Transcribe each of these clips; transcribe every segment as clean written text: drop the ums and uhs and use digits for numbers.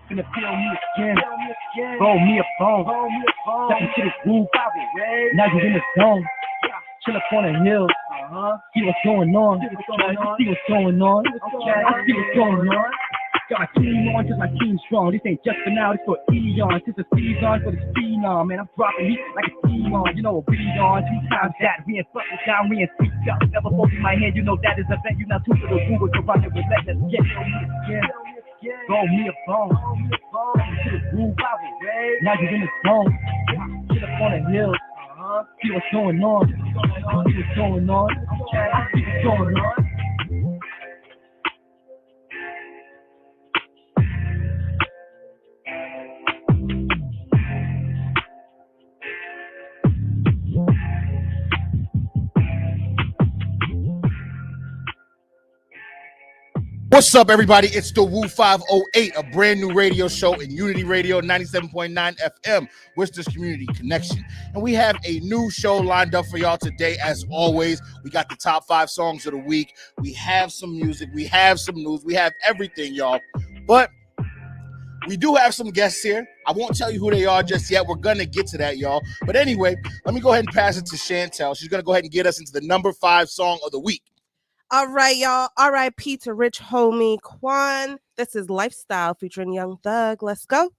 Finna feel me again. Roll me a bone. Step into the groove. Now you in the zone. Chill up on the hill. See what's going on. See what's going on. See what's going on. Got my team on, just my team strong. This ain't just for now, this for eons. This a season for the phenom. Man, I'm dropping heat like a demon. You know what we on. 2 times that. We ain't fucking down, we ain't speak up. Never spoke in my head, you know that is a bet. You not too for the Google, so run it with let. Let's get it. Roll me a bone. To the groove, now you in the zone. Chill up on the hill. See what's going on. See what's going on. See what's going on. What's up, everybody? It's the TheWoo508, a brand new radio show in Unity Radio 97.9 FM, Worcester's Community Connection. And we have a new show lined up for y'all today. As always, we got the top 5 songs of the week. We have some music. We have some news. We have everything, y'all. But we do have some guests here. I won't tell you who they are just yet. We're going to get to that, y'all. But anyway, let me go ahead and pass it to Chantel. She's going to go ahead and get us into the number 5 song of the week. All right, y'all. R.I.P. to Rich Homie Quan. This is Lifestyle featuring Young Thug. Let's go.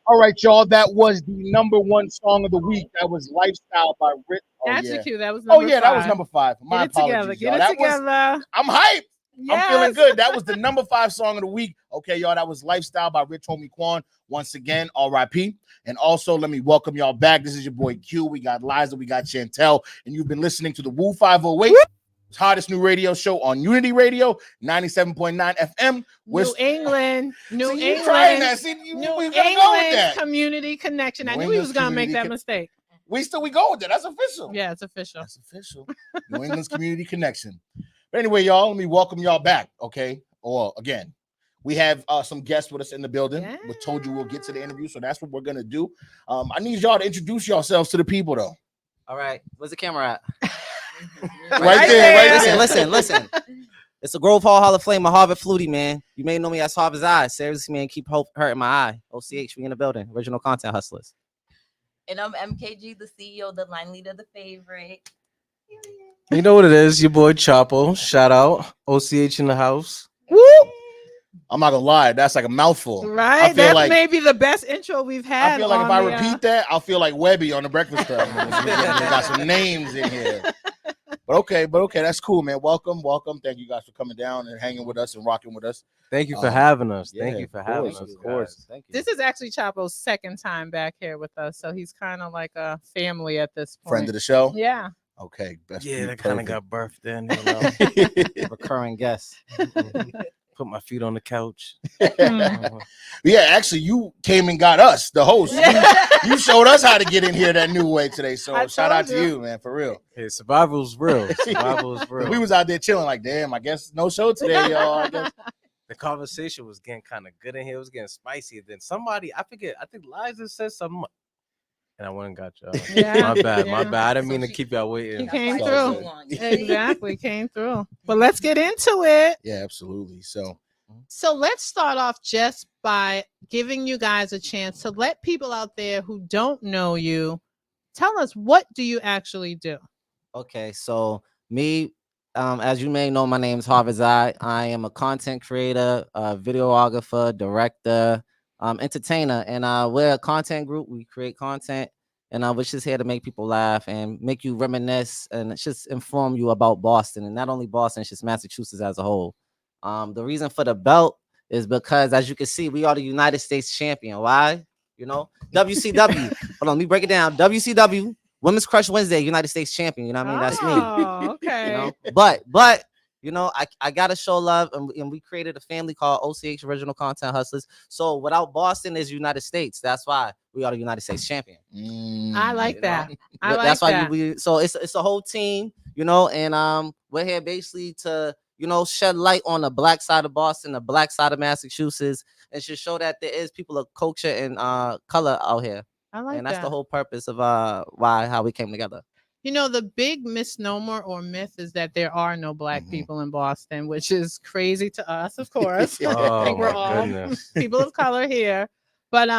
All right, y'all. That was the #1 song of the week. That was "Lifestyle" by Rich. Oh That's yeah. cute. That was number That was five. #5. My Get it apologies, together. Get y'all. it That together. I'm hyped. Yes. I'm feeling good. That was the #5 song of the week. Okay, y'all. That was "Lifestyle" by Rich Homie Quan. Once again, R.I.P. And also, let me welcome y'all back. This is your boy Q. We got Liza. We got Chantel. And you've been listening to the TheWoo508. Hottest new radio show on Unity Radio, 97.9 FM. New England. New England. New we gotta go with that. Community connection. I New knew he was going to make England's that mistake. We go with that. That's official. Yeah, it's official. That's official. New England's community connection. But anyway, y'all, let me welcome y'all back. Okay. Or again, we have some guests with us in the building. Yeah. We told you we'll get to the interview, so that's what we're gonna do. I need y'all to introduce yourselves to the people, though. All right, where's the camera at? Right there. Listen. It's a Grove Hall of Fame, a Harvard Flutie, man. You may know me as Harvardseye. Seriously, man, keep hope hurting my eye. OCH, we in the building. Original content hustlers. And I'm MKG, the CEO, the line leader, the favorite. You know what it is, your boy Chapo. Shout out. OCH in the house. Woo! I'm not gonna lie, that's like a mouthful. Right? That's maybe the best intro we've had. I feel like if I repeat that, I'll feel like Webby on the Breakfast Club. We got some names in here. But okay, that's cool, man. Welcome. Thank you guys for coming down and hanging with us and rocking with us. Thank you for having us. Yeah, Thank you for having us. Of course. Thank you. This is actually Chapo's second time back here with us, so he's kind of like a family at this point. Friend of the show. Yeah. Okay. That kind of got birthed in. You know? Recurring guest. Put my feet on the couch. Yeah, actually, you came and got us, the host. You showed us how to get in here that new way today. So shout out to you, man, for real. Yeah, survival's real. Survival's real. We was out there chilling, like, damn, I guess no show today, y'all. I guess. The conversation was getting kind of good in here. It was getting spicy. Then somebody, I forget, I think Liza said something. And I went and got y'all. Yeah, my bad. yeah. I didn't mean to keep y'all waiting. He came That's through. all Exactly, came through. But let's get into it. Yeah, absolutely. So let's start off just by giving you guys a chance to let people out there who don't know you tell us, what do you actually do? Okay, so me, as you may know, my name is Harvardseye. I am a content creator, videographer, director, entertainer, and we're a content group. We create content, and we're just here to make people laugh and make you reminisce and just inform you about Boston, and not only Boston, it's just Massachusetts as a whole. The reason for the belt is because, as you can see, we are the United States champion. Why? You know, WCW. Hold on, let me break it down. WCW, Women's Crush Wednesday, United States champion. You know what I mean? That's me. Oh, okay. You know? But you know, I gotta show love, and we created a family called OCH Original Content Hustlers. So without Boston is United States. That's why we are the United States champion. I like that. That's why so it's a whole team, you know, and we're here basically to, you know, shed light on the black side of Boston, the black side of Massachusetts, and should show that there is people of culture and color out here. I like and that's that. the whole purpose of how we came together. You know, the big misnomer or myth is that there are no black people in Boston, which is crazy to us, of course. I think we're all people of color here. But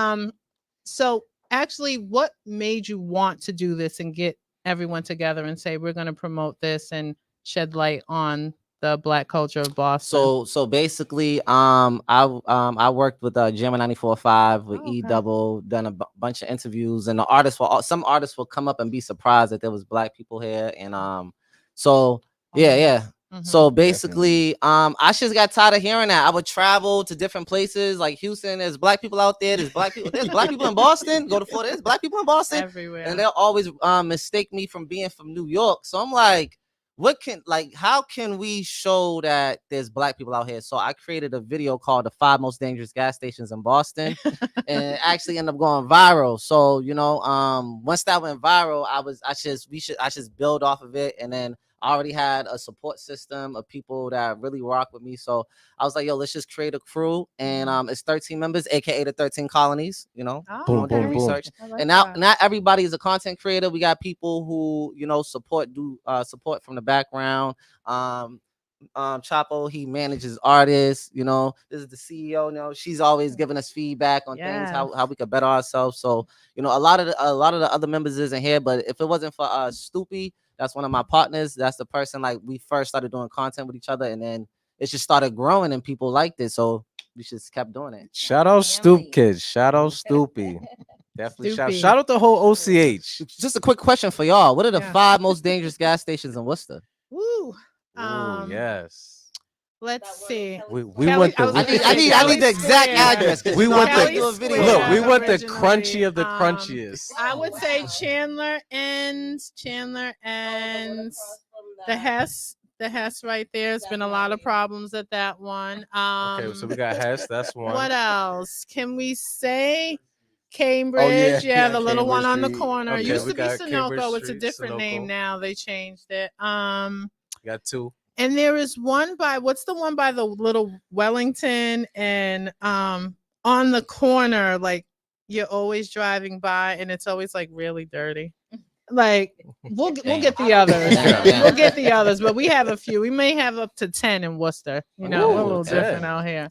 so actually, what made you want to do this and get everyone together and say, we're going to promote this and shed light on the black culture of Boston? So basically, I worked with Gemini 94.5 with E Double, done a bunch of interviews, and some artists will come up and be surprised that there was black people here, and so yeah. Mm-hmm. So basically, I just got tired of hearing that. I would travel to different places like Houston. There's black people out there. There's black people in Boston. Go to Florida. There's black people in Boston everywhere, and they'll always mistake me from being from New York. So I'm like, how can we show that there's black people out here? So I created a video called "The 5 Most Dangerous Gas Stations in Boston," and it actually ended up going viral. So, you know, once that went viral, I just build off of it, and then I already had a support system of people that really rock with me. So I was like, yo, let's just create a crew. And it's 13 members, aka the 13 colonies, you know. Boom, boom, research. Like and now not everybody is a content creator. We got people who, you know, support from the background. Chapo, he manages artists, you know. This is the CEO, you know, she's always giving us feedback on things, how we could better ourselves. So, you know, a lot of the other members isn't here, but if it wasn't for Stoopy, that's one of my partners. That's the person, like, we first started doing content with each other, and then it just started growing and people liked it. So we just kept doing it. Shout out Stoop Kids. Shout out Stoopy. Definitely shout out the whole OCH. Just a quick question for y'all. What are the Yeah. 5 most dangerous gas stations in Worcester? Woo. Oh yes. Let's see. We Kelly- want the I was gonna I say need Kelly the exact Square. address. 'Cause We you know want I might the- do a video. Square look. We want the originally, crunchy of the crunchiest. I would say Chandler and the Hess right there. There's been a lot of problems at that one. Okay, so we got Hess. That's one. What else can we say? Cambridge, yeah, the little one on the Cambridge corner. Okay, Used we to be got Cambridge Sunoco. It's a Street, different name Sunoco. now. They changed it. Got 2. And there is one by what's the one by the little Wellington and on the corner, like you're always driving by and it's always like really dirty. Like we'll get the others. Damn. We'll get the others, but we have a few. We may have up to 10 in Worcester. You know, we're a Ooh, little 10. different out here.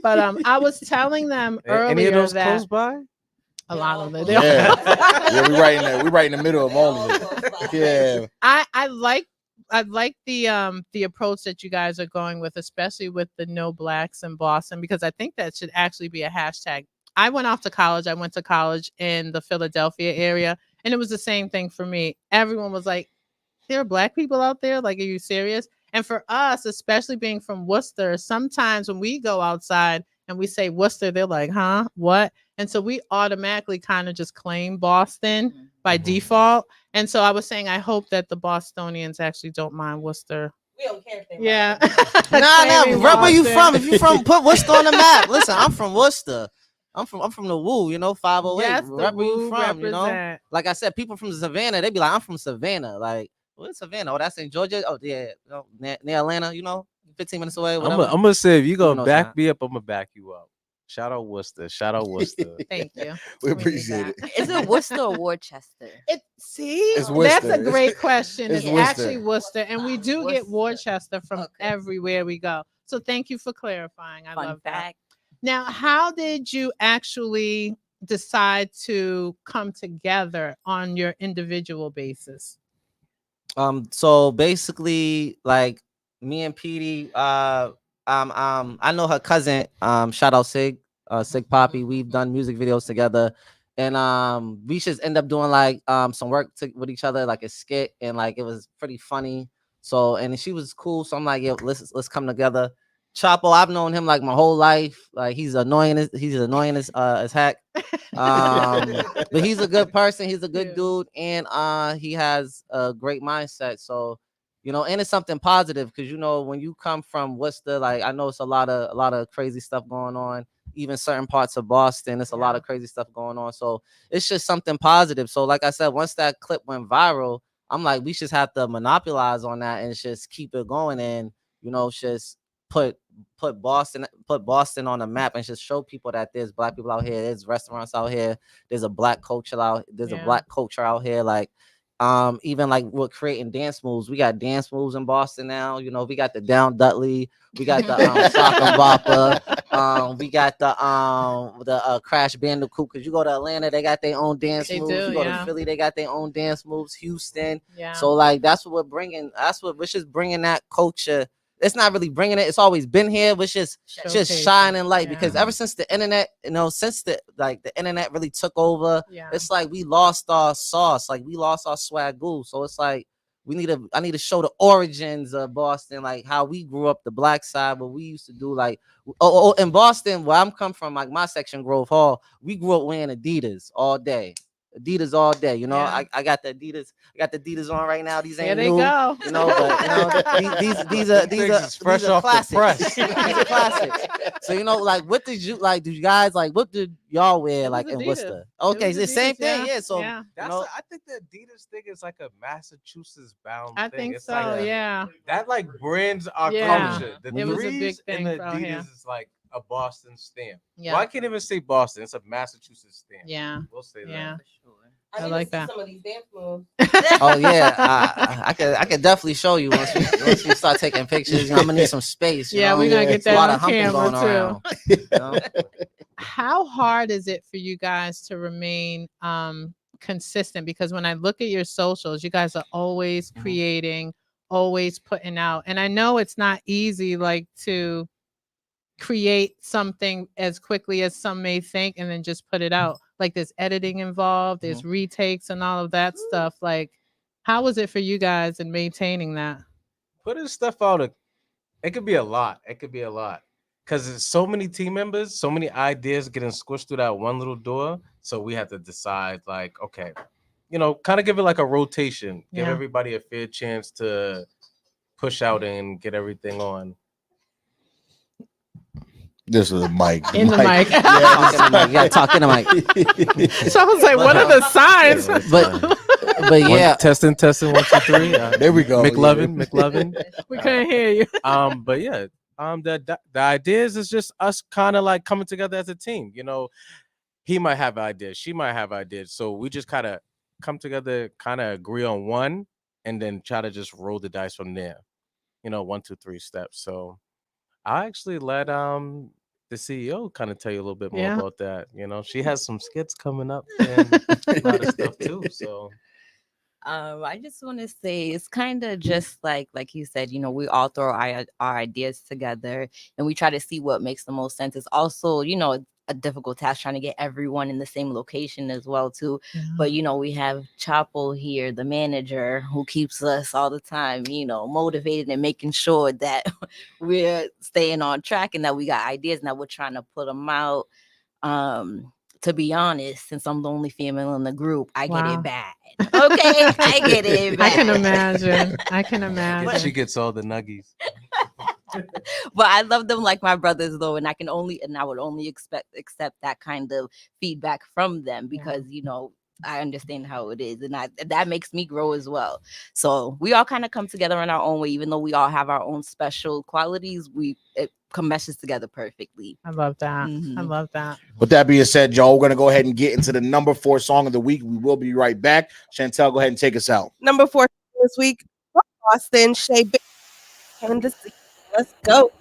But I was telling them Any earlier of those that close by? a lot of them. Yeah, we right in there. We right in the middle of all of it. Yeah. I like the approach that you guys are going with, especially with the no blacks in Boston, because I think that should actually be a hashtag. I went off to college. I went to college in the Philadelphia area, and it was the same thing for me. Everyone was like, there are black people out there? Like, are you serious? And for us, especially being from Worcester, sometimes when we go outside and we say Worcester, they're like, huh? What? And so we automatically kind of just claim Boston by default. And so I was saying, I hope that the Bostonians actually don't mind Worcester. We don't care if they Yeah. Nah, where you Boston. from? If you from, put Worcester on the map. Listen, I'm from Worcester. I'm from TheWoo, 508. Yes, Wherever you TheWoo from, represent. Like I said, people from Savannah, they be like, I'm from Savannah. Like, where's Savannah? Oh, that's in Georgia. Oh, yeah, near Atlanta, 15 minutes away. I'm Whatever. gonna say if you know gonna what back I'm me up, I'm gonna back you up. Shout out Worcester. Shout out Worcester. Thank you. We need appreciate that. it. Is it Worcester or Worcester? It's That's Worcester. a great question. It's It's, Worcester. actually Worcester, and we do get Worcester. Worcester from Okay. everywhere we go. So thank you for clarifying. I Fun love that. fact. Now, how did you actually decide to come together on your individual basis? So basically, like me and Petey, I know her cousin, shout out Sig Poppy. We've done music videos together, and we just end up doing like some work with each other, like a skit, and like it was pretty funny. So, and she was cool. So I'm like, yeah, let's come together. Chapo, I've known him like my whole life. Like he's annoying as heck. But he's a good person. He's a good dude, and he has a great mindset. So, and it's something positive because when you come from Worcester, like I know it's a lot of crazy stuff going on. Even certain parts of Boston, it's a lot of crazy stuff going on. So it's just something positive. So, like I said, once that clip went viral, I'm like, we just have to monopolize on that and just keep it going, and just put Boston on the map and just show people that there's black people out here, there's restaurants out here, there's a black culture a black culture out here. Like even like we're creating dance moves. We got dance moves in Boston now. We got the Down Dudley, we got the Sock and Bopper, we got the Crash Bandicoot. Because you go to Atlanta, they got their own dance moves. You go to Philly, they got their own dance moves. Houston, so like that's what we're bringing. We're just bringing that culture. It's not really bringing it. It's always been here. But just shining light because ever since the internet, since the internet really took over, it's like we lost our sauce. Like we lost our swagoo. So it's like I need to show the origins of Boston, like how we grew up, the black side, what we used to do. Like in Boston, where I'm come from, like my section, Grove Hall, we grew up wearing Adidas all day. Adidas all day, I got the Adidas. I got the Adidas on right now. These ain't new, go. But these are fresh off classics. the press. These are classics. So like, what did you like? Did you guys like? What did y'all wear like in Adidas. Worcester? Okay, it's the same thing, yeah. So I think the Adidas thing is like a Massachusetts bound I thing. think It's so. like that like brands our culture. The It was a big threes thing and the for here. Adidas is like a Boston stamp. Yeah. Well, I can't even say Boston. It's a Massachusetts stamp. Yeah. We'll say that. Yeah. I I like that. Some of these dance moves. Oh yeah, I could definitely show you once we start taking pictures. I'm gonna need some space. We're gonna get It's a lot that of on humping camera going around. How hard is it for you guys to remain consistent? Because when I look at your socials, you guys are always creating, always putting out, and I know it's not easy, like to create something as quickly as some may think and then just put it out. Like there's editing involved, there's retakes and all of that stuff. Like, how was it for you guys in maintaining that? Putting stuff out, it could be a lot. It could be a lot. Because there's so many team members, so many ideas getting squished through that one little door. So we have to decide, like, okay, kind of give it like a rotation. Give everybody a fair chance to push out and get everything on. This is a mic. In the mic. You gotta talk in the mic. So I was like, what are the signs? But yeah, testing 1, 2, 3. There we go. McLovin. We couldn't hear you. But yeah, the ideas is just us kind of like coming together as a team. He might have ideas, she might have ideas, so we just kind of come together, kind of agree on one, and then try to just roll the dice from there. 1, 2, 3 steps. So I actually let the CEO kind of tell you a little bit more about that. She has some skits coming up and a lot of stuff too. So I just want to say it's kind of just like you said, we all throw our ideas together and we try to see what makes the most sense. It's also, a difficult task trying to get everyone in the same location as well too. But we have Chapo here, the manager, who keeps us all the time, motivated and making sure that we're staying on track and that we got ideas and that we're trying to put them out. To be honest, since I'm the only female in the group, I get it bad. Okay, I get it bad. I can imagine. She gets all the nuggies. But I love them like my brothers though, and I would only accept that kind of feedback from them because I understand how it is, and that makes me grow as well. So we all kind of come together in our own way, even though we all have our own special qualities. It meshes together perfectly. I love that. I love that. With that being said, y'all, we're gonna go ahead and get into the number 4 song of the week. We will be right back. Chantel, go ahead and take us out. Number 4 this week, Boston, Shay Bands. Let's go.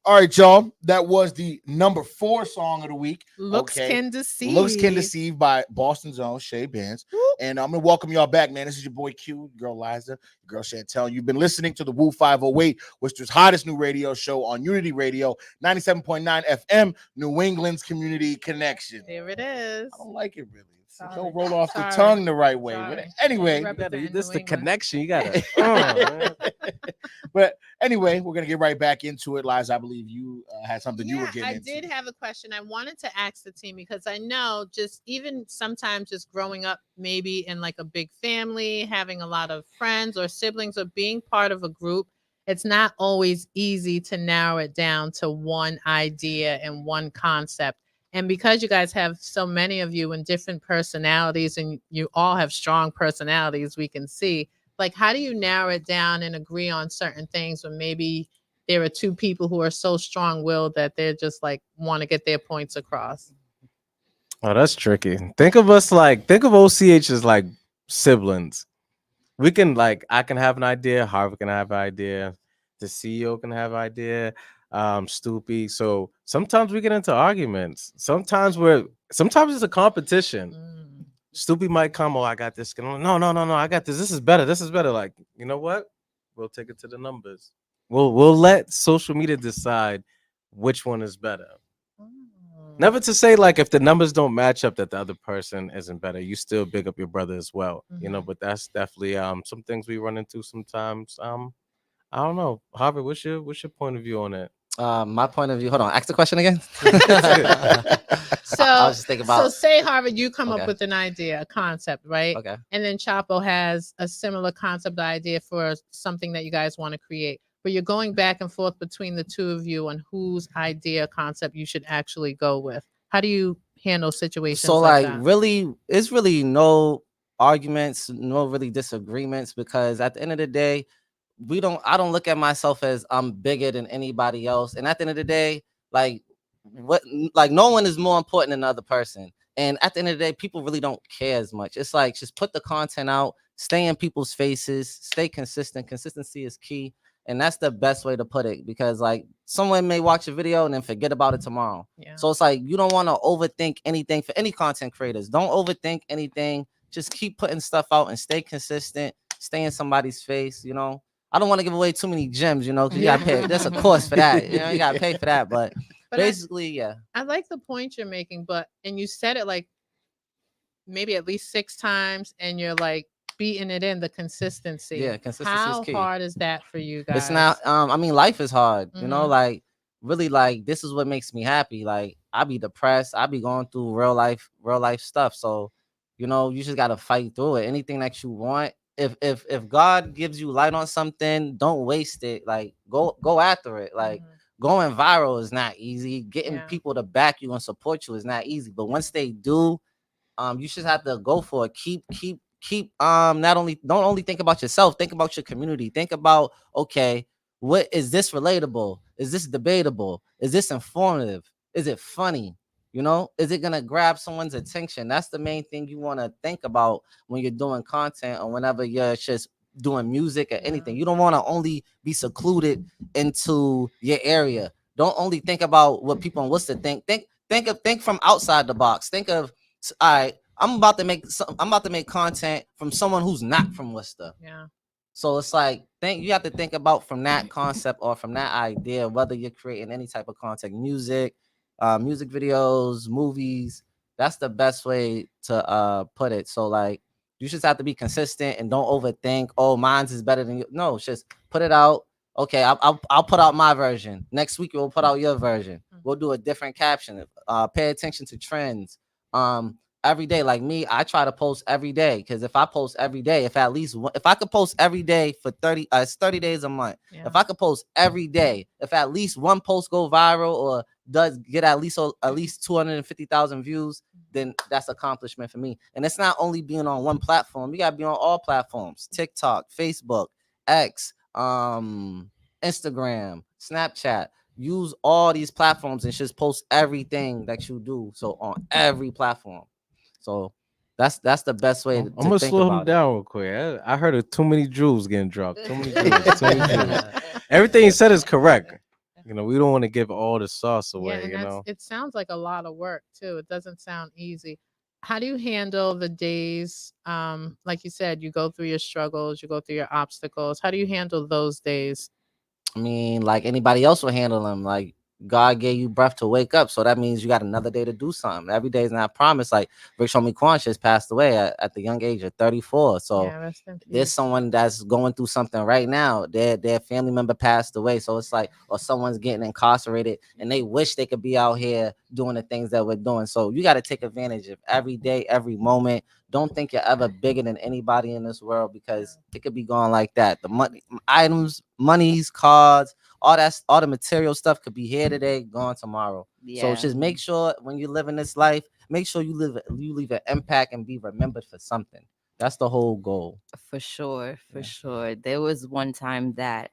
All right, y'all. That was the number 4 song of the week. Looks Can Deceive. Looks Can Deceive by Boston's own Shay Bands. And I'm going to welcome y'all back, man. This is your boy Q, your girl Liza, your girl Chantel. You've been listening to the TheWoo508, Worcester's hottest new radio show on Unity Radio, 97.9 FM, New England's Community Connection. There it is. I don't like it really. Don't roll off the tongue the right way. But anyway, this is the connection. You gotta. But anyway, we're gonna get right back into it. Liza, I believe you had something you were getting into. I did have a question. I wanted to ask the team because I know just even sometimes just growing up maybe in like a big family, having a lot of friends or siblings or being part of a group, it's not always easy to narrow it down to one idea and one concept. And because you guys have so many of you and different personalities, and you all have strong personalities, we can see, like, how do you narrow it down and agree on certain things when maybe there are two people who are so strong-willed that they're just like want to get their points across? Oh, that's tricky. Think of OCH as like siblings. We can I can have an idea, Harvard can have an idea, the CEO can have an idea, Stoopy. So sometimes we get into arguments. Sometimes it's a competition. Stoopy might come, oh, I got this. No, I got this. This is better. Like, you know what? We'll take it to the numbers. We'll let social media decide which one is better. Never to say like if the numbers don't match up that the other person isn't better. You still big up your brother as well, you know. But that's definitely some things we run into sometimes. I don't know, Harvard. What's your point of view on it? My point of view. Hold on. Ask the question again. So I was just thinking about. So say, Harvard, you come Okay. up with an idea, a concept, right? Okay. And then Chapo has a similar concept idea for something that you guys want to create. But you're going back and forth between the two of you on whose idea concept you should actually go with. How do you handle situations So like like that? really, it's really no arguments, no really disagreements, because at the end of the day, I don't look at myself as I'm bigger than anybody else. And at the end of the day, like no one is more important than the other person. And at the end of the day, people really don't care as much. It's like just put the content out, stay in people's faces, stay consistent. Consistency is key. And that's the best way to put it, because like someone may watch a video and then forget about it tomorrow. Yeah. So it's like you don't want to overthink anything. For any content creators, don't overthink anything. Just keep putting stuff out and stay consistent. Stay in somebody's face, you know. I don't want to give away too many gems, you know, because you gotta pay. There's a cost for that. You know, you gotta pay for that. But basically, yeah. I like the point you're making, and you said it like maybe at least 6 times, and you're like beating it in the consistency. Yeah, consistency How is key. hard is that for you guys? It's not. I mean, life is hard. You know, like really, like this is what makes me happy. Like I be depressed. I be going through real life stuff. So, you know, you just gotta fight through it. Anything that you want. If God gives you light on something, don't waste it. Like go after it. Like going viral is not easy. Getting people to back you and support you is not easy. But once they do, you just have to go for it. Keep don't only think about yourself, think about your community. Think about, okay, what is this relatable? Is this debatable? Is this informative? Is it funny? You know, is it gonna grab someone's attention? That's the main thing you want to think about when you're doing content or whenever you're just doing music or anything. You don't want to only be secluded into your area. Don't only think about what people wants to think. Think from outside the box. Think of, all right, I'm about to make content from someone who's not from Worcester. Yeah. So it's like you have to think about from that concept or from that idea, whether you're creating any type of content, music videos, movies. That's the best way to put it. So like you just have to be consistent and don't overthink. Oh, mine's is better than you. No, just put it out. Okay, I'll put out my version. Next week we'll put out your version. We'll do a different caption. Pay attention to trends. Every day, like me, I try to post every day, because if I post every day, if I could post every day for 30, it's 30 days a month. Yeah. If I could post every day, if at least one post go viral or does get at least 250,000 views, then that's accomplishment for me. And it's not only being on one platform; you gotta be on all platforms: TikTok, Facebook, X, Instagram, Snapchat. Use all these platforms and just post everything that you do. So on every platform. So that's the best way. I'm gonna slow him down real quick. I heard of too many jewels getting dropped. Too many jewels. Everything he said is correct. You know, we don't want to give all the sauce away. Yeah, and it sounds like a lot of work too. It doesn't sound easy. How do you handle the days? Like you said, you go through your struggles, you go through your obstacles. How do you handle those days? I mean, like anybody else will handle them. Like God gave you breath to wake up, so that means you got another day to do something. Every day is not promised. Like Rich Homie Quan just passed away at the young age of 34. So Yeah, rest in there's peace. someone that's going through something right now. Their family member passed away, so it's like, or someone's getting incarcerated, and they wish they could be out here doing the things that we're doing. So you got to take advantage of every day, every moment. Don't think you're ever bigger than anybody in this world, because it could be going like that. The money, items, monies, cards, all the material stuff could be here today, gone tomorrow. So Yeah. just make sure when you live in this life, make sure you leave an impact and be remembered for something. That's the whole goal. For sure, for sure. There was one time that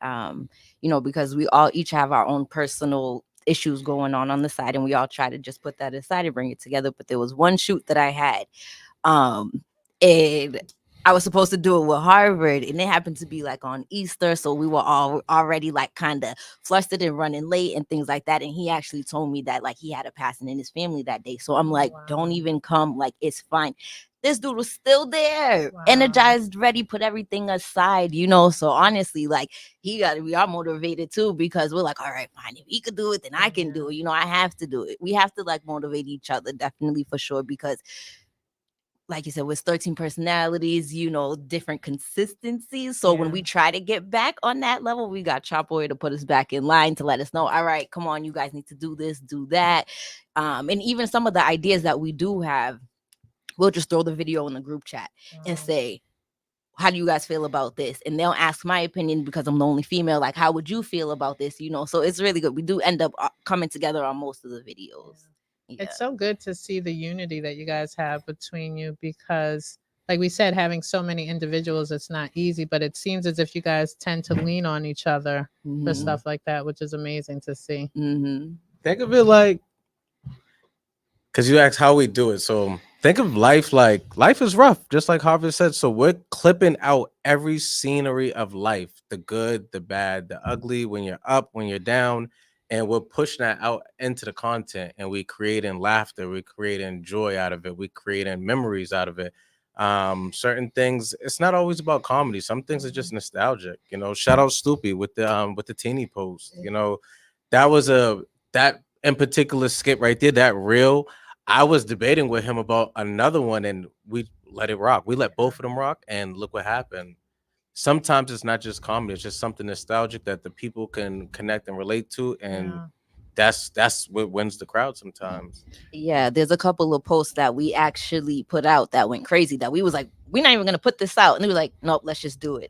because we all each have our own personal issues going on the side, and we all try to just put that aside and bring it together. But there was one shoot that I had, and I was supposed to do it with Harvard, and it happened to be like on Easter, so we were all already like kind of flustered and running late and things like that. And he actually told me that like he had a passing in his family that day, so I'm like, don't even come, like it's fine. This dude was still there, energized, ready, put everything aside, So honestly, like we are motivated too, because we're like, all right, fine, if he could do it, then I can do it. I have to do it. We have to like motivate each other, definitely, for sure, because like you said, with 13 personalities, different consistencies. So when we try to get back on that level, we got Chapo to put us back in line to let us know, all right, come on, you guys need to do this, do that. And even some of the ideas that we do have, we'll just throw the video in the group chat and say, how do you guys feel about this? And they'll ask my opinion because I'm the only female. Like, how would you feel about this? So it's really good. We do end up coming together on most of the videos. Yeah. It's so good to see the unity that you guys have between you, because like we said, having so many individuals, it's not easy, but it seems as if you guys tend to lean on each other for stuff like that, which is amazing to see. Think of it like, because you asked how we do it. So think of life like life is rough, just like Harvard said. So we're clipping out every scenery of life, the good, the bad, the ugly, when you're up, when you're down. And we're pushing that out into the content, and we creating laughter, we creating joy out of it, we creating memories out of it. Certain things, it's not always about comedy. Some things are just nostalgic. Shout out Stoopy with the teeny post. That in particular skit right there, that reel. I was debating with him about another one, and we let it rock. We let both of them rock, and look what happened. Sometimes it's not just comedy, it's just something nostalgic that the people can connect and relate to, and that's what wins the crowd sometimes. Yeah, there's a couple of posts that we actually put out that went crazy, that we was like, we're not even gonna put this out, and they were like, nope, let's just do it,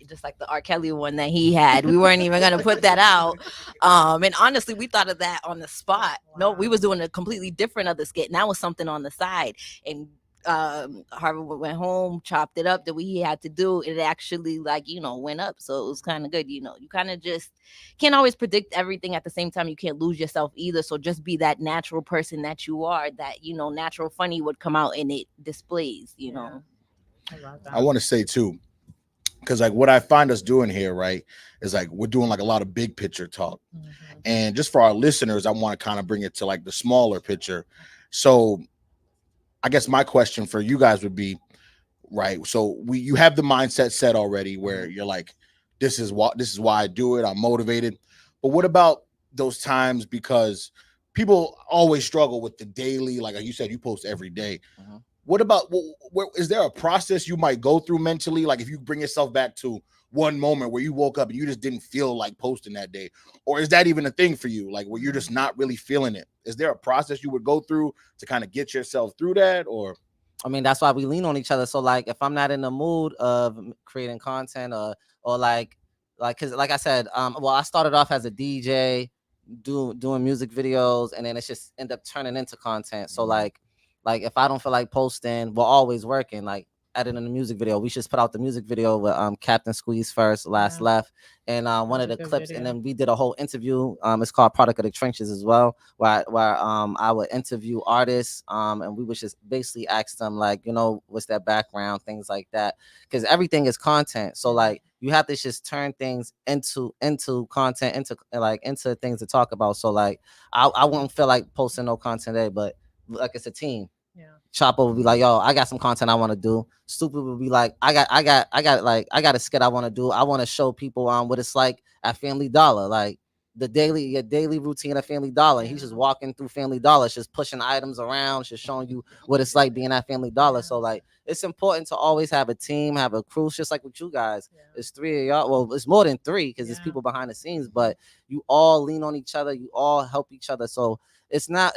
just like the R. Kelly one that he had. We weren't even gonna put that out, and honestly, we thought of that on the spot. No, we was doing a completely different other skit, and that was something on the side, and Harvard went home, chopped it up the way he had to do. It actually went up. So it was kind of good. You kind of just can't always predict everything at the same time. You can't lose yourself either. So just be that natural person that you are, that, natural funny would come out and it displays, I want to say too, because like what I find us doing here, right, is like we're doing like a lot of big picture talk. And just for our listeners, I want to kind of bring it to like the smaller picture. So I guess my question for you guys would be, right, so you have the mindset set already where you're like, this is why I do it, I'm motivated. But what about those times, because people always struggle with the daily, like you said, you post every day. What about, is there a process you might go through mentally? Like if you bring yourself back to one moment where you woke up and you just didn't feel like posting that day, or is that even a thing for you? Like where you're just not really feeling it? Is there a process you would go through to kind of get yourself through that? Or, I mean, that's why we lean on each other. So like, if I'm not in the mood of creating content or like, cause like I said, well, I started off as a DJ doing music videos, and then it's just end up turning into content. So like if I don't feel like posting, we're always working, like editing the music video. We just put out the music video with Captain Squeeze first, last left, and one of the clips video. And then we did a whole interview. It's called Product of the Trenches as well, where I would interview artists, and we would just basically ask them like, what's their background, things like that, because everything is content. So like you have to just turn things into content, into things to talk about. So like I won't feel like posting no content today, but like it's a team. Chapo would be like, yo, I got some content I want to do. Stupid would be like, I got a skit I want to do. I want to show people what it's like at Family Dollar. Like, your daily routine at Family Dollar. He's just walking through Family Dollar, just pushing items around, just showing you what it's like being at Family Dollar. So like, it's important to always have a team, have a crew, just like with you guys. It's 3 of y'all. Well, it's more than 3 because it's people behind the scenes, but you all lean on each other. You all help each other. So it's not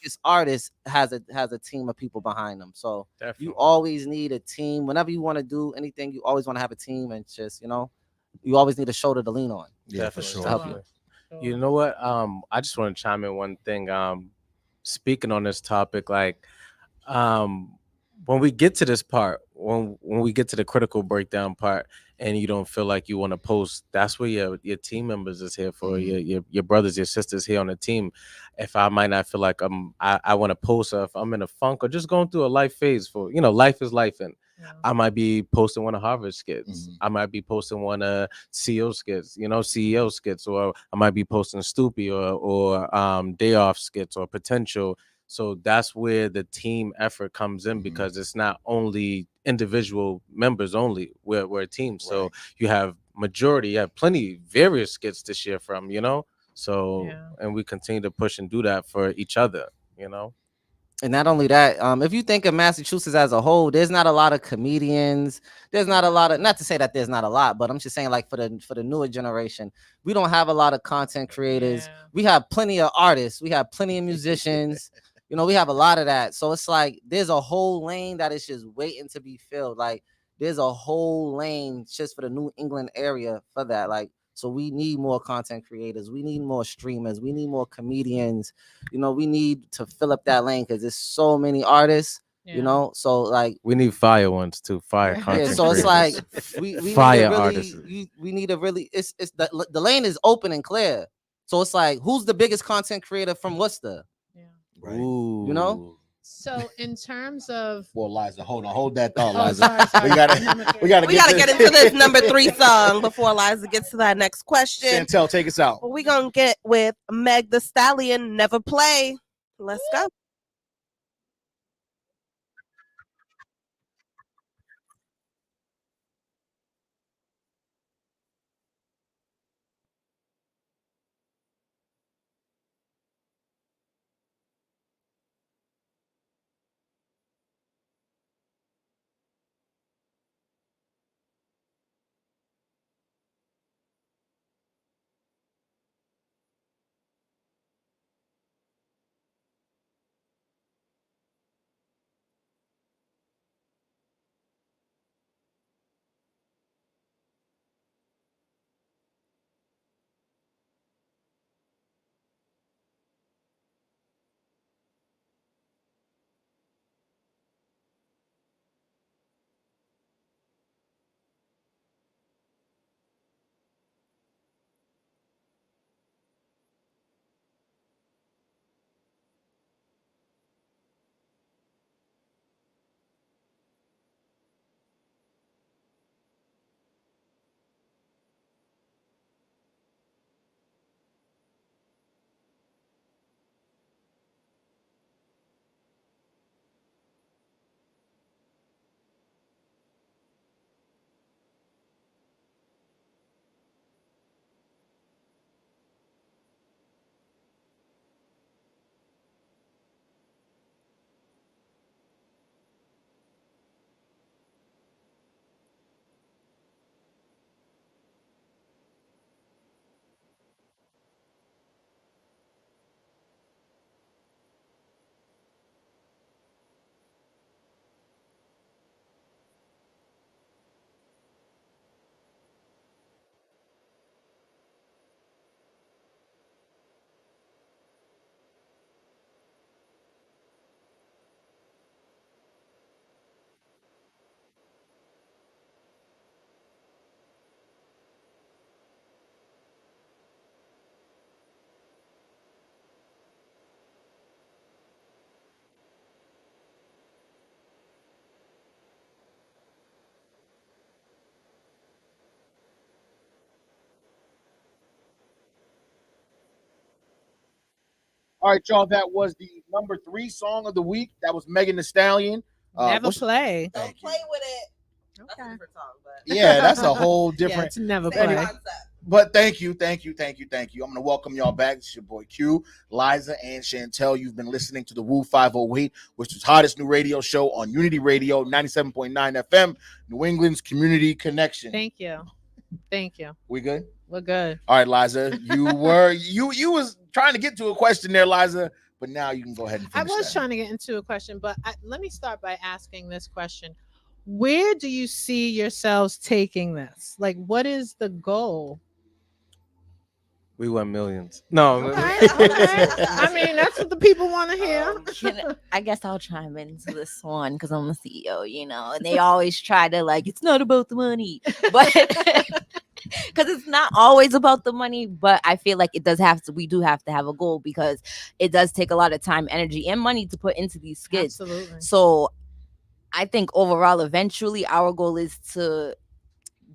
biggest artist has a team of people behind them. So you always need a team. Whenever you want to do anything, you always want to have a team, and just, you know, you always need a shoulder to lean on. Yeah, for sure. To help you. You know what? I just want to chime in one thing. Speaking on this topic, like, when we get to this part, when we get to the critical breakdown part, and you don't feel like you want to post, that's where your team members is here for. Your brothers, your sisters here on the team. If I might not feel like I want to post, or if I'm in a funk or just going through a life phase, for, you know, life is life, and I might be posting one of Harvard skits. I might be posting one of CEO skits, you know, CEO skits, or I might be posting Stoopy or Day Off skits or Potential. So that's where the team effort comes in, because it's not only individual members only. We're a team. So you have plenty various skits to share from, you know. So and we continue to push and do that for each other, you know. And not only that, if you think of Massachusetts as a whole, there's not a lot of comedians. There's not a lot of, not to say that there's not a lot, but I'm just saying, like, for the newer generation, we don't have a lot of content creators. We have plenty of artists. We have plenty of musicians. You know, we have a lot of that. So it's like there's a whole lane that is just waiting to be filled. Like, there's a whole lane just for the New England area for that. Like, so we need more content creators. We need more streamers. We need more comedians. You know, we need to fill up that lane because there's so many artists. You know, so like we need fire ones too. Fire content. Yeah, so it's like we fire need artists. We need a really. It's the lane is open and clear. So it's like, who's the biggest content creator from Worcester? Right. Ooh. You know. So in terms of, well, Liza, hold that thought, Liza. Sorry. We gotta get into this number 3 song before Liza gets to that next question. Chantel, take us out. Well, we're gonna get with Meg the Stallion, Never Play. Let's go. All right, y'all. That was the number 3 song of the week. That was Megan Thee Stallion. Never Play. Don't play with it. Okay. Yeah, that's a whole different. Yeah, it's Never Play. But thank you. I'm gonna welcome y'all back. It's your boy Q, Liza, and Chantel. You've been listening to the Woo508, which is hottest new radio show on Unity Radio, 97.9 FM, New England's community connection. Thank you. We good? We're good. All right, Liza. You was trying to get to a question there, Liza, but now you can go ahead and finish. I was trying to get into a question, but let me start by asking this question. Where do you see yourselves taking this? Like, what is the goal? We want millions. No. Okay. I mean, that's what the people want to hear. I guess I'll chime into this one because I'm the CEO, and they always try to it's not about the money, but because it's not always about the money, but I feel like we do have to have a goal because it does take a lot of time, energy, and money to put into these skits. Absolutely. So I think overall, eventually our goal is to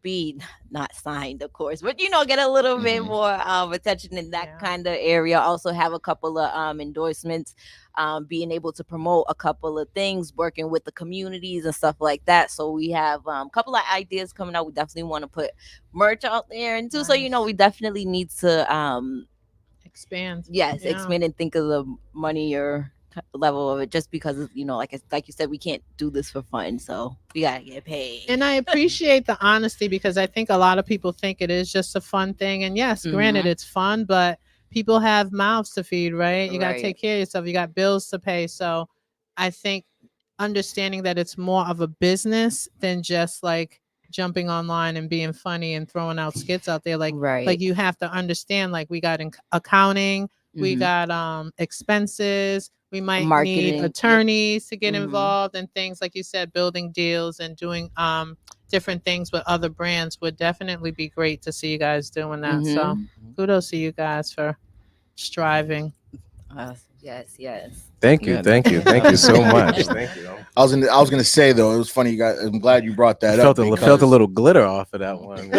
be not signed, of course, but get a little bit more attention in that kind of area. Also have a couple of endorsements, being able to promote a couple of things, working with the communities and stuff like that. So we have a couple of ideas coming out. We definitely want to put merch out there and too. Nice. So we definitely need to expand. Yes, expand and think of the money or level of it, just because like you said, we can't do this for fun, so we gotta get paid. And I appreciate the honesty because I think a lot of people think it is just a fun thing, and yes, granted it's fun, but people have mouths to feed, right? You gotta take care of yourself, you got bills to pay. So I think understanding that it's more of a business than just like jumping online and being funny and throwing out skits out there, like you have to understand, like we got accounting, we got expenses, we might need attorneys to get involved, and things like you said, building deals and doing different things with other brands would definitely be great to see you guys doing that. So kudos to you guys for striving. Yes. Thank you so much. Thank you. I was gonna say though, it was funny. You guys, I'm glad you brought that up. Felt a little glitter off of that one.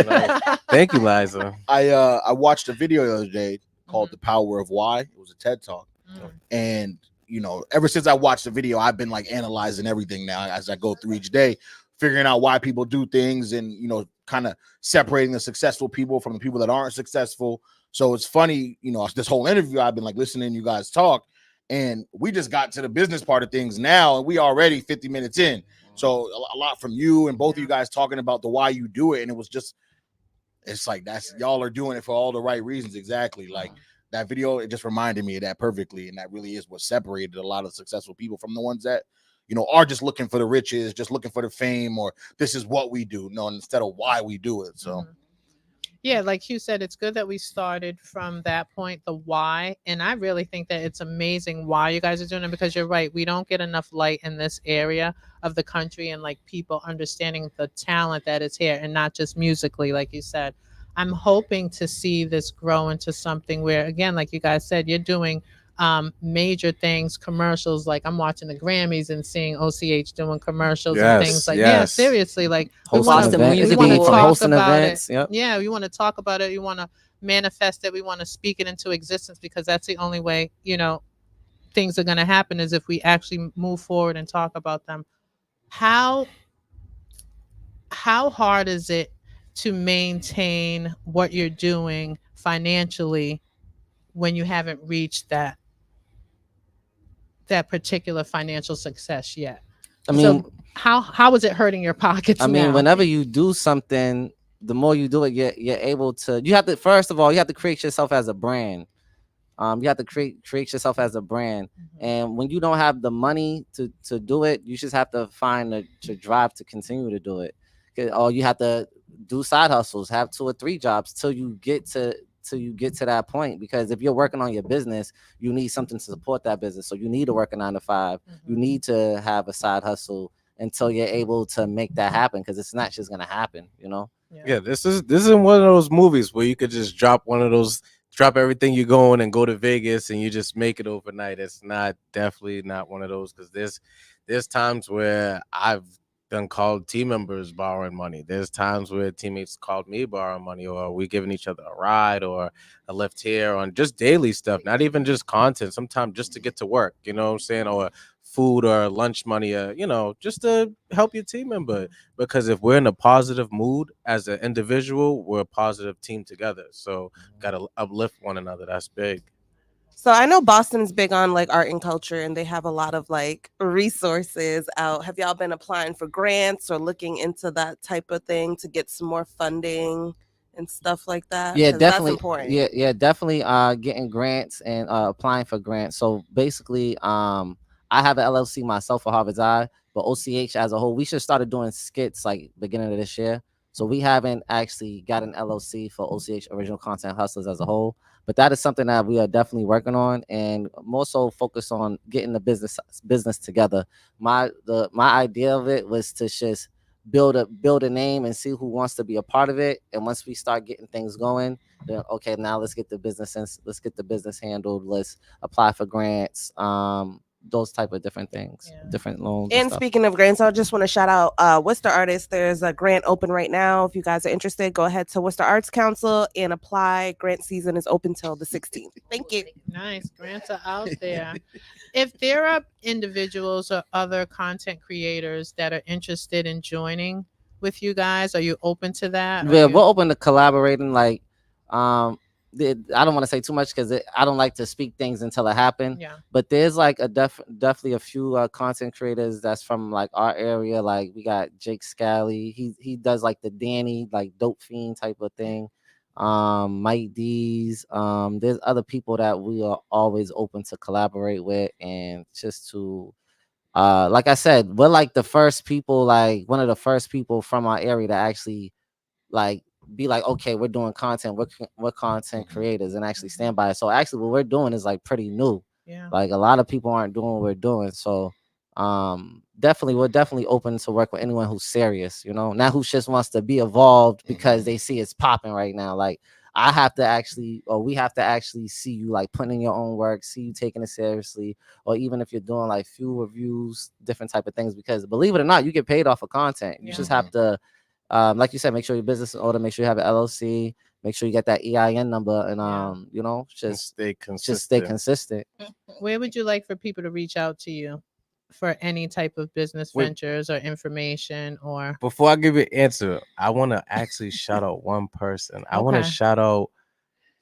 Thank you, Liza. I watched a video the other day called "The Power of Why." It was a TED Talk, and ever since I watched the video, I've been analyzing everything now as I go through each day, figuring out why people do things, and kind of separating the successful people from the people that aren't successful. So it's funny, this whole interview I've been listening to you guys talk, and we just got to the business part of things now, and we already 50 minutes in. So a lot from you and both of you guys talking about the why you do it, and it was just, it's that's y'all are doing it for all the right reasons. Exactly. That video, it just reminded me of that perfectly. And that really is what separated a lot of successful people from the ones that, are just looking for the riches, just looking for the fame, or this is what we do. No, instead of why we do it. So, yeah, like you said, it's good that we started from that point, the why. And I really think that it's amazing why you guys are doing it, because you're right. We don't get enough light in this area of the country, and people understanding the talent that is here, and not just musically, like you said. I'm hoping to see this grow into something where, again, like you guys said, you're doing major things, commercials. Like I'm watching the Grammys and seeing OCH doing commercials and things yeah, seriously. Like we want to talk about it. Yep. Yeah, we want to talk about it. We want to manifest it. We want to speak it into existence, because that's the only way, things are going to happen, is if we actually move forward and talk about them. How hard is it to maintain what you're doing financially when you haven't reached that particular financial success yet? I mean, so how is it hurting your pockets? I mean, whenever you do something, the more you do it, you're able to. You have to, first of all, you have to create yourself as a brand. You have to create yourself as a brand, and when you don't have the money to do it, you just have to find the drive to continue to do it. Or you have to do side hustles, have 2 or 3 jobs till you get to that point. Because if you're working on your business, you need something to support that business. So you need to work a 9 to 5. You need to have a side hustle until you're able to make that happen, because it's not just gonna happen, Yeah, this is one of those movies where you could just drop everything you're going and go to Vegas and you just make it overnight. It's definitely not one of those, because there's times where I've done called team members borrowing money. There's times where teammates called me borrowing money, or we giving each other a ride or a lift here on just daily stuff, not even just content, sometimes just to get to work, you know what I'm saying? Or food or lunch money, just to help your team member. Because if we're in a positive mood as an individual, we're a positive team together. So gotta uplift one another. That's big. So I know Boston is big on like art and culture, and they have a lot of like resources out. Have y'all been applying for grants or looking into that type of thing to get some more funding and stuff like that? Yeah, 'Cause that's definitely. important. Yeah, definitely. Getting grants and applying for grants. So basically, I have an LLC myself for Harvardseye, but OCH as a whole, we should started doing skits like beginning of this year. So we haven't actually got an LLC for OCH Original Content Hustlers as a whole, but that is something that we are definitely working on, and more so focus on getting the business together. My idea of it was to just build a name and see who wants to be a part of it. And once we start getting things going, then okay, now let's get the business handled. Let's apply for grants, those type of different things, different loans. And speaking of grants, I just want to shout out Worcester Artists. There's a grant open right now. If you guys are interested, go ahead to Worcester Arts Council and apply. Grant season is open till the 16th. Thank you. Nice. Grants are out there. If there are individuals or other content creators that are interested in joining with you guys, are you open to that? Yeah, we're open to collaborating. Like, I don't want to say too much because I don't like to speak things until it happen. Yeah. But there's like definitely a few content creators that's from like our area. Like we got Jake Scally. He does like the Danny like dope fiend type of thing. Mike D's. There's other people that we are always open to collaborate with, and just to like I said, we're like the first people, like one of the first people from our area to actually like be like, okay, we're doing content, we're content creators, and actually stand by it. So actually what we're doing is like pretty new. Yeah. Like a lot of people aren't doing what we're doing. So we're definitely open to work with anyone who's serious, not who just wants to be evolved because they see it's popping right now. Like we have to actually see you like putting in your own work, see you taking it seriously, or even if you're doing like few reviews, different type of things, because believe it or not, you get paid off of content. You just have to like you said, make sure your business is in order, make sure you have an LLC, make sure you get that EIN number, and just stay consistent. Where would you like for people to reach out to you for any type of business ventures or information? Or before I give you an answer, I want to actually shout out one person. I want to shout out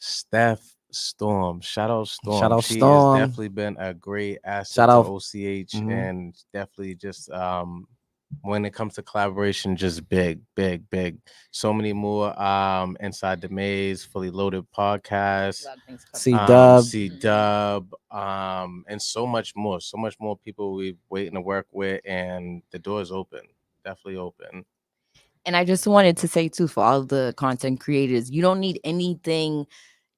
Steph Storm. Shout out Storm. Shout out she Storm. has definitely been a great asset Shout to out. OCH, and definitely just when it comes to collaboration, just big. So many more Inside the Maze, Fully Loaded podcast, C-Dub, and so much more. So much more people we're waiting to work with, and the door is open. Definitely open. And I just wanted to say too, for all the content creators, you don't need anything.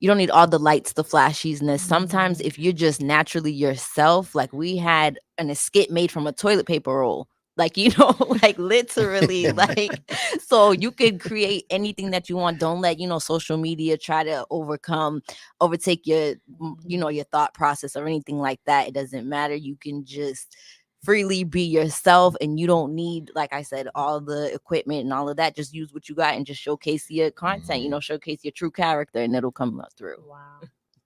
You don't need all the lights, the flashiness. Sometimes if you're just naturally yourself, like we had a skit made from a toilet paper roll. Like, like literally, like, so you could create anything that you want. Don't let, social media try to overtake your, your thought process or anything like that. It doesn't matter. You can just freely be yourself, and you don't need, like I said, all the equipment and all of that. Just use what you got and just showcase your content, showcase your true character, and it'll come through. Wow.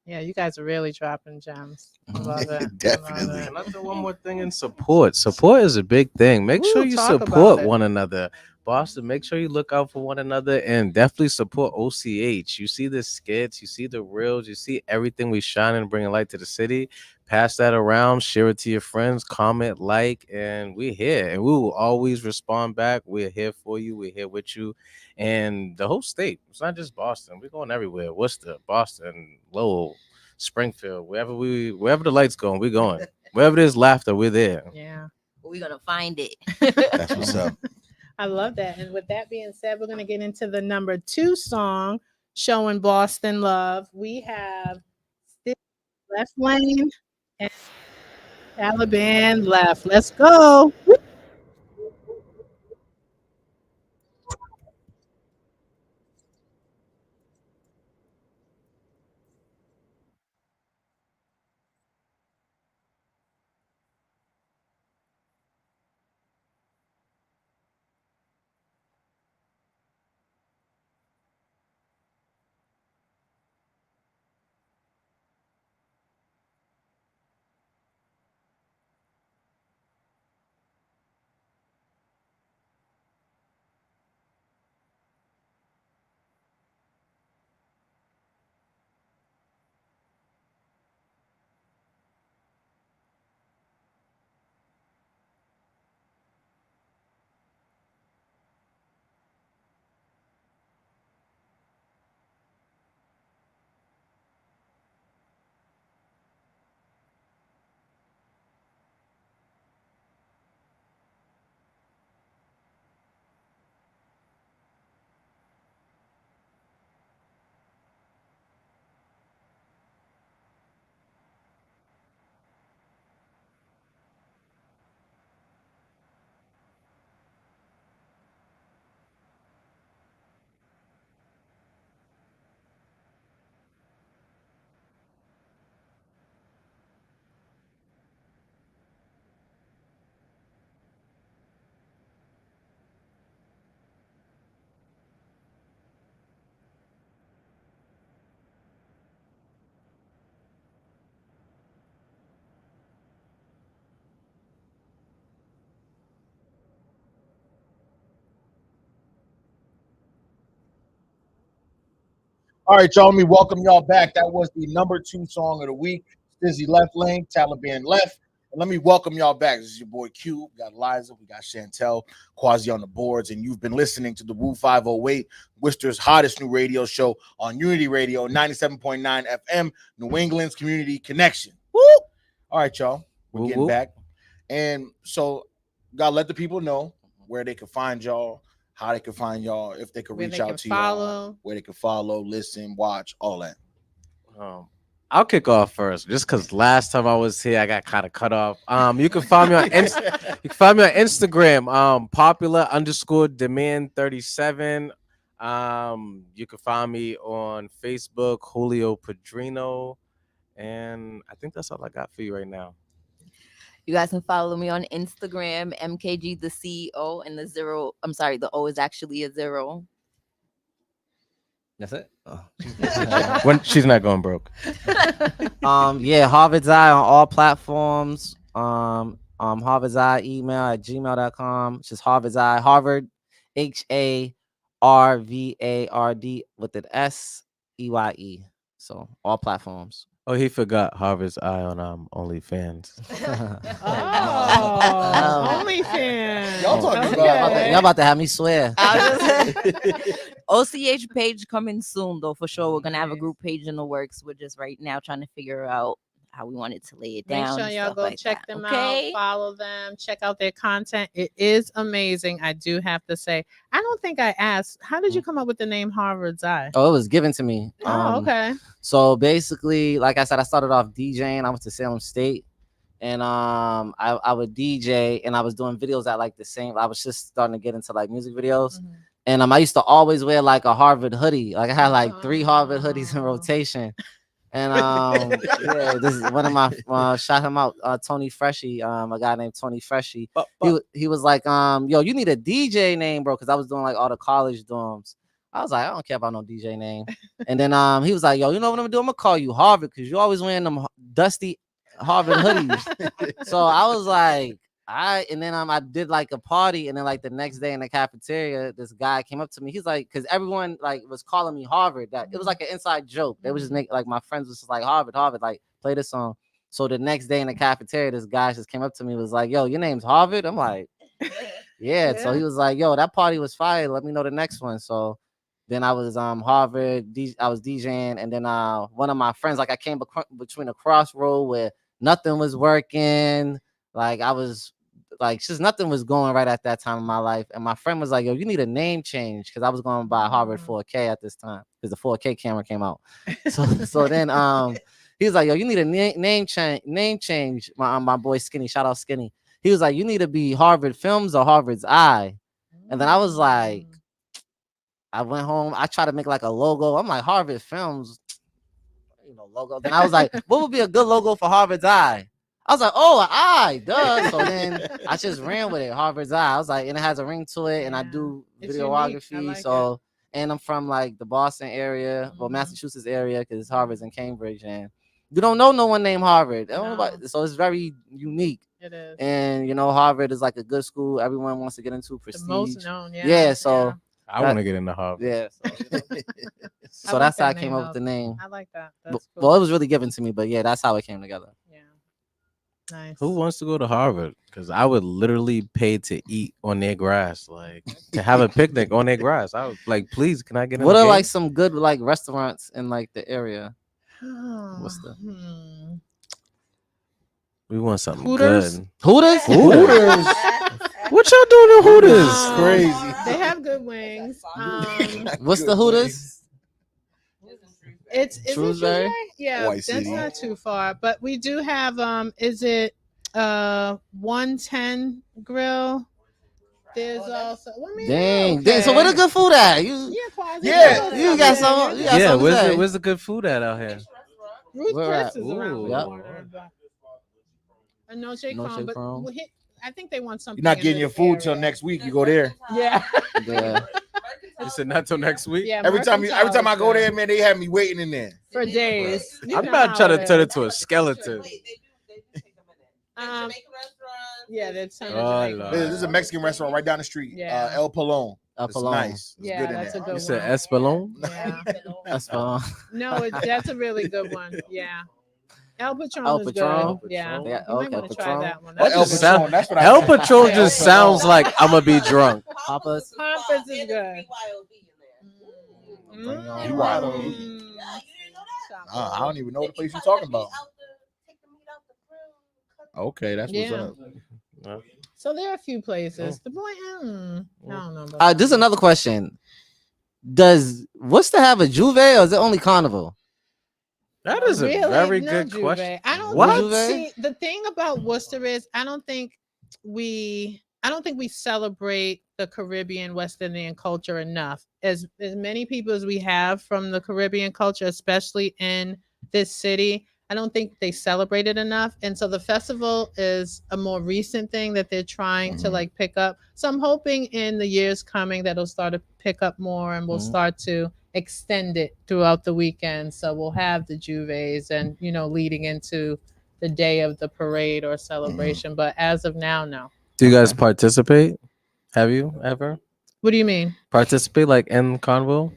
Yeah, you guys are really dropping gems. I love it. Definitely. And I'll throw one more thing in support. Support is a big thing. Make sure you support one another. Boston, make sure you look out for one another, and definitely support OCH. You see the skits, you see the reels, you see everything we shine and bring a light to the city. Pass that around, share it to your friends, comment, like, and we're here. And we will always respond back. We're here for you. We're here with you. And the whole state. It's not just Boston. We're going everywhere. Worcester, Boston, Lowell, Springfield, wherever the lights going, we're going. Wherever there's laughter, we're there. Yeah. We're gonna find it. That's what's up. I love that. And with that being said, we're gonna get into the number 2 song, showing Boston love. We have Left Lane and Taliban Left. Let's go. All right, y'all. Let me welcome y'all back. That was the number 2 song of the week. Stizzy Left Lane, Taliban Left. And let me welcome y'all back. This is your boy Q. We got Liza, we got Chantel, Quasi on the boards, and you've been listening to the TheWoo508, Worcester's hottest new radio show on Unity Radio, 97.9 FM, New England's community connection. Woo! All right, y'all. We're getting back. And so, gotta let the people know where they can find y'all, how they can find y'all, if they can reach out to y'all, where they can follow, listen, watch, all that. I'll kick off first, just because last time I was here, I got kind of cut off. You can find me on Instagram, popular_demand37. You can find me on Facebook, Julio Padrino, and I think that's all I got for you right now. You guys can follow me on Instagram, MKG the CEO, and the O is actually a 0. That's it. When she's not going broke. Yeah, Harvardseye on all platforms. Harvardseye email at gmail.com. It's just Harvardseye, Harvard, HARVARD with an SEYE. So all platforms. Oh, he forgot Harvard's Eye on OnlyFans. OnlyFans. Y'all talking Y'all about to have me swear. OCH page coming soon, though, for sure. We're going to have a group page in the works. We're just right now trying to figure out how we wanted to lay it down. Make sure y'all go like check that. them Okay? out, follow them, check out their content. It is amazing. I do have to say, I don't think I asked, how did you come up with the name Harvardseye? Oh, it was given to me. Okay. So basically, like I said, I started off DJing. I went to Salem State, and I would DJ, and I was doing videos at like the same. I was just starting to get into like music videos, and I used to always wear like a Harvard hoodie. Like I had like 3 Harvard hoodies in rotation. And yeah, this is one of my shout him out, Tony Freshy, a guy named Tony Freshy. He was like, yo, you need a DJ name, bro, because I was doing like all the college dorms. I was like, I don't care about no DJ name. And then he was like, yo, you know what I'm gonna do? I'm gonna call you Harvard because you always wearing them dusty Harvard hoodies. So I was like, and then I did like a party, and then like the next day in the cafeteria, this guy came up to me. He's like, because everyone like was calling me Harvard. That it was like an inside joke. They was just making like my friends was just like Harvard, like play this song. So the next day in the cafeteria, this guy just came up to me, was like, yo, your name's Harvard? I'm like, yeah. So he was like, yo, that party was fire. Let me know the next one. So then I was Harvard. I was DJing, and then one of my friends, like I came between a crossroad where nothing was working. Like I was like, just nothing was going right at that time in my life. And my friend was like, yo, you need a name change. Cause I was going to buy Harvard 4K at this time. Cause the 4K camera came out. So then he was like, yo, you need a name change. My boy Skinny, shout out Skinny. He was like, you need to be Harvard Films or Harvard's Eye. And then I was like, I went home. I tried to make like a logo. I'm like, Harvard Films, logo. Then I was like, what would be a good logo for Harvard's Eye? I was like, oh, an eye, duh. So then I just ran with it, Harvard's Eye. I was like, and it has a ring to it, and I do videography. Like so, and I'm from like the Boston area, or Massachusetts area, because Harvard's in Cambridge, and you don't know no one named Harvard. So it's very unique. It is. And Harvard is like a good school. Everyone wants to get into prestige. The most known, yeah. Yeah, so. Yeah. I want to get into Harvard. Yeah. So that's how I came up with the name. I like that. That's cool. Well, it was really given to me, but yeah, that's how it came together. Yeah. Nice. Who wants to go to Harvard? Because I would literally pay to eat on their grass, like to have a picnic on their grass. I was like, please, can I get in? What are like some good like restaurants in like the area? What's the? We want something Hooters? good. Hooters. What y'all doing at Hooters? Crazy. They have good wings. What's the Hooters? It's Shrewsbury? Yeah, White that's City. not too far. But we do have is it 110 Grill? There's also Dang. So where the good food at? You got some. Yeah, where's the good food at out here? Ruth Chris is around. Yep. No Shake Chrome, but I think they want something. You're not getting your food till next week. You go there. Yeah. You said not till next week. Yeah. Every time I go there, man, they have me waiting in there for days. I'm not trying to turn it to a skeleton. Yeah, that's Oh, This is a Mexican restaurant right down the street. Yeah. El Palon. El It's Palon. nice. It's Yeah, good in that's there. a good You said one. Espelon? Yeah. Espelon. No, that's a really good one. Yeah. El Patron El is Patron? good. Yeah. Yeah, You might okay, want to try Patron. that one. Oh, That's El a good Patron. one. That's what I El said. Patron El just Palon. sounds like I'm gonna be drunk. Papas. Papas is good. BYOB. I don't even know what the place you're talking about. Okay, that's what's Yeah. up. So there are a few places. The boy, I don't know. About This is that. another question. Does Worcester have a Juve or is it only Carnival? That is a Really? very No, good Juve. question. I don't What? Juve? see the thing about Worcester is I don't think we celebrate the Caribbean West Indian culture enough. As many people as we have from the Caribbean culture, especially in this city, I don't think they celebrate it enough. And so the festival is a more recent thing that they're trying to like pick up. So I'm hoping in the years coming that it'll start to pick up more and we'll start to extend it throughout the weekend. So we'll have the Juves and, leading into the day of the parade or celebration. But as of now, no. Do you guys participate? Have you ever What do you mean? participate like in Carnival?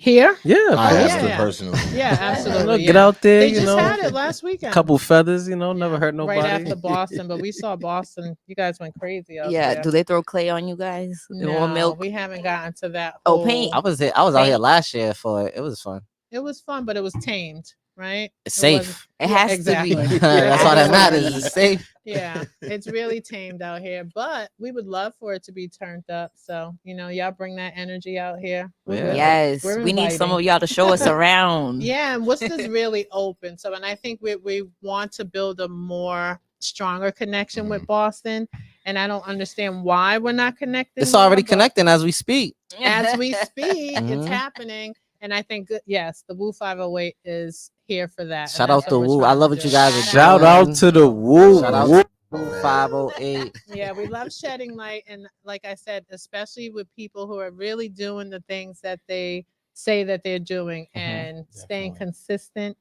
Here? Yeah, of I course. have to personally. Yeah, absolutely. Get yeah. out there, They you just know. had it last weekend. Couple feathers, never hurt nobody. Right after Boston, but we saw Boston. You guys went crazy out Yeah. there. Do they throw clay on you guys? No, Or milk? we haven't gotten to that. Oh, whole- paint. I was out here last year for it. It was fun. It was fun, but it was tamed, right? It's It wasn't- safe. It Yeah, has exactly. to be. That's all that matters. It's safe. Yeah, it's really tamed out here, but we would love for it to be turned up. So, y'all bring that energy out here. We're Yeah. with it. Yes. We're We need some inviting. of y'all to show us around. Yeah, and Worcester's really open. So, and I think we want to build a more stronger connection with Boston. And I don't understand why we're not connected. It's already more, but connecting as we speak. As we speak, it's Mhm. happening. And I think, yes, the Woo508 is here for that. Shout and out that's to what we're Woo. I trying love to what you do. guys are Shout doing. out to the Woo. Shout out Woo. to Woo 508. Yeah, we love shedding light. And like I said, especially with people who are really doing the things that they say that they're doing and staying consistent.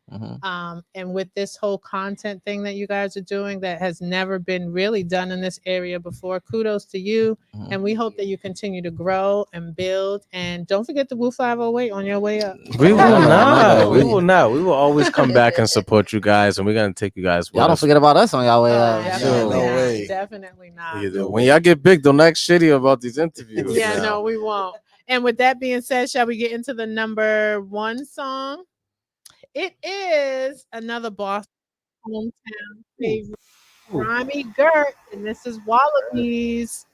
And with this whole content thing that you guys are doing that has never been really done in this area before, kudos to you. And we hope that you continue to grow and build. And don't forget the Woo508 on your way up. We will not. no, We will not. We will always come back and support you guys, and we're gonna take you guys with Y'all don't us. forget about us on y'all way up. Definitely no not. way. Definitely not. When y'all get big, don't act shitty about these interviews. Yeah, now. no, we won't. And with that being said, shall we get into the number one song? It is another Boston hometown favorite, Grimy Gert, and this is Wallabies.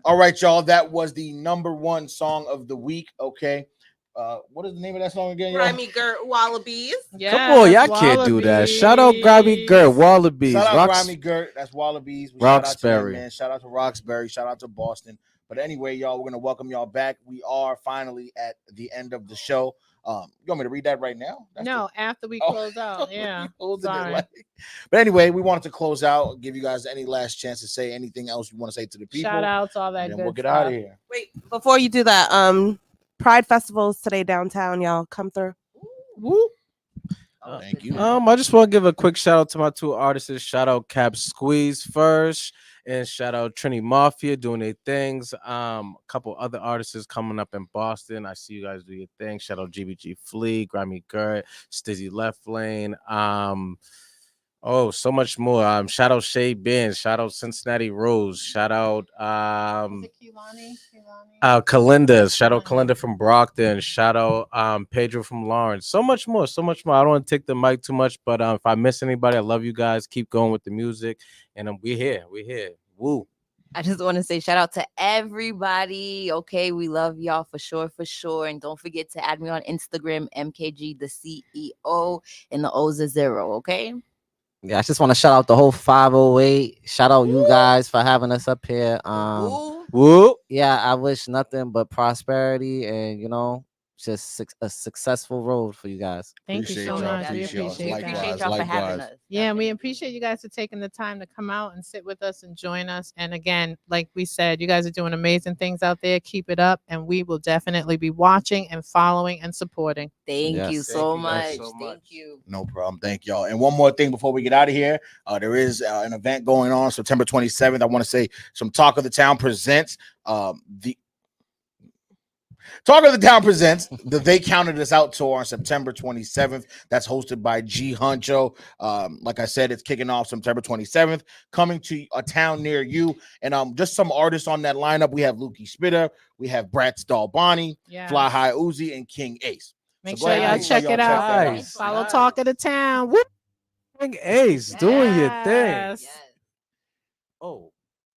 All right, y'all. That was the number one song of the week. Okay. What is the name of that song again? Yo? Grimy Gert Wallabies. Come on, y'all can't do that. Shout out Grimy Gert, Wallabies. Shout out Grimy Gert. That's Wallabies. Shout out to them, man. Shout out to Roxbury. Shout out to Boston. But anyway, y'all, we're gonna welcome y'all back. We are finally at the end of the show. You want me to read that right now? After we close out. Yeah. Sorry. But anyway, we wanted to close out, give you guys any last chance to say anything else you want to say to the people. Shout outs, all that. And good we'll get stuff. out of here. Wait, before you do that, Pride Festival's today downtown. Y'all come through. Woo. Thank you. I just want to give a quick shout out to my two artists. Shout out Cap Squeeze first, and shout out Trini Mafia doing their things. A couple other artists coming up in Boston. I see you guys do your thing. Shout out GBG Flea, Grimy Gert, Stizzy Left Lane. Oh, so much more. Shout out Shay Benz. Shout out Cincinnati Rose. Shout out Kalinda. Shout out Kalinda from Brockton. Shout out Pedro from Lawrence. So much more. So much more. I don't want to take the mic too much, but if I miss anybody, I love you guys. Keep going with the music, and we're here. We're here. Woo. I just want to say shout out to everybody. Okay, we love y'all for sure. And don't forget to add me on Instagram, MKG the CEO, and the O's are 0. Okay. Yeah, I just want to shout out the whole 508. Shout out you guys for having us up here. Woo. Yeah, I wish nothing but prosperity and just a successful road for you guys. Thank you so much. We appreciate y'all for having us. Yeah, and we appreciate you guys for taking the time to come out and sit with us and join us. And again, like we said, you guys are doing amazing things out there. Keep it up, and we will definitely be watching and following and supporting. Thank you so much. Thank you. No problem. Thank y'all. And one more thing before we get out of here, there is an event going on September 27th. I want to say some Talk of the Town presents the Talk of the Town presents the They Counted Us Out tour on September 27th. That's hosted by G Huncho. Like I said, it's kicking off September 27th, coming to a town near you. And just some artists on that lineup. We have Lukey Spitter, we have Bratz Dalbani, Fly High Uzi, and King Ace. Make sure y'all check it out. Nice. Follow Talk of the Town. Woo. King Ace doing your thing. Yes. Oh,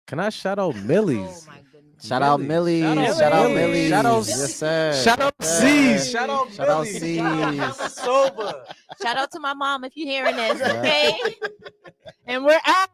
can I shout out Millie's? Oh my goodness. Shout out Millie. Shout out Millie. Shout out Yes, sir. Shout out C's. Shout out Shout out Millie. C's. Sober. Shout out to my mom if you're hearing this. Okay. And we're out.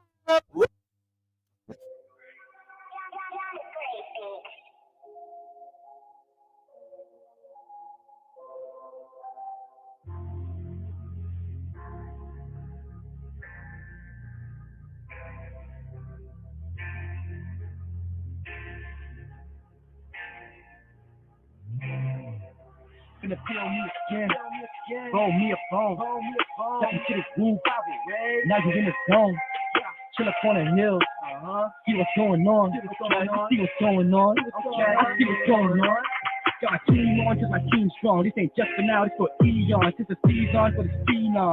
Finna feel me again. Roll me a bone. Step into the groove. Now you in the zone. Chill up on the hill. See what's going on. See what's going on. I see what's going on. Got my team on just like Team Strong. This ain't just for now. This for eons. This is season for the phenom.